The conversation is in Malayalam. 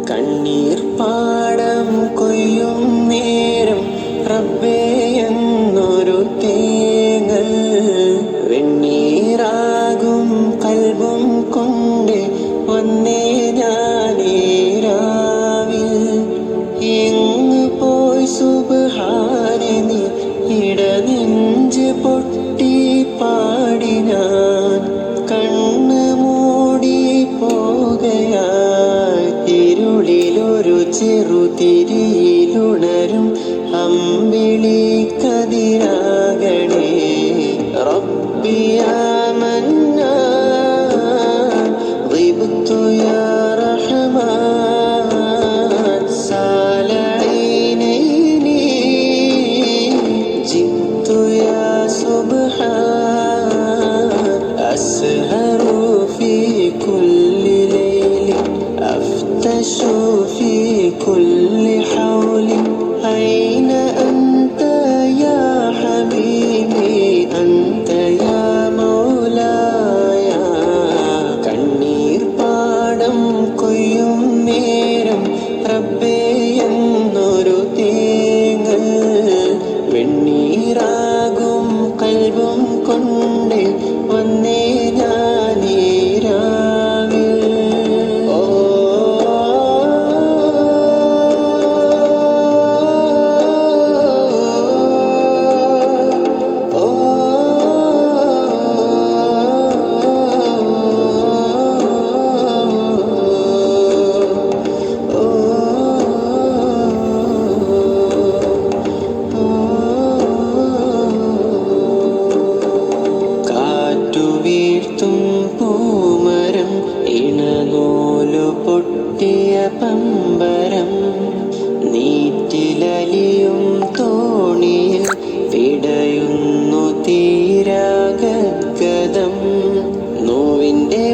കണ്ണീർ പാടം കൊയ്യും നേരം റബ്ബേ എന്നൊരു തേങ്ങൽ വെണ്ണീറാകും കൽബും കൊണ്ട് വന്നേ ഞാനീ രാവിൽ. എങ്ങ് പോയി സുബ്ഹാനെ നീ ഇടനെഞ്ച് പൊട്ടി പാടി ഞാൻ കണ്ണ് മൂടി പോകയായി. ഇരുളിലൊരു ചെറുതിരിയിലുണരും അമ്പിളി കതിരാകണേ റബ്ബി യാ മന്നാൻ ളിബ്തു യാ റഹ്മാൻ സാല ഐനൈനി ജിത്തു യാ സുബ്ഹാൻ അസ്ഹറു ഫീ കുല്ലി ലൈലിൻ അഫ്തശു ഫീ കുല്ലി ഹൗലിൻ അയ്ന അൻത യാ ഹബീബി അൻത യാ മൗലായ. കണ്ണീർ പാടം കൊയ്യും നേരം റബ്ബേ എന്നൊരു തേങ്ങൽ വെണ്ണീറാകും കൽബും കൊണ്ട് വന്നേ ഞാനീ രാവിൽ. ഓ വീഴ്ത്തും പൂമരം ഇണനൂലു പൊട്ടിയ പമ്പരം നീറ്റിലലിയും തോണിയിൽ പിടയുന്നു തീരാഗദ്ഗതം നോവിൻ്റെ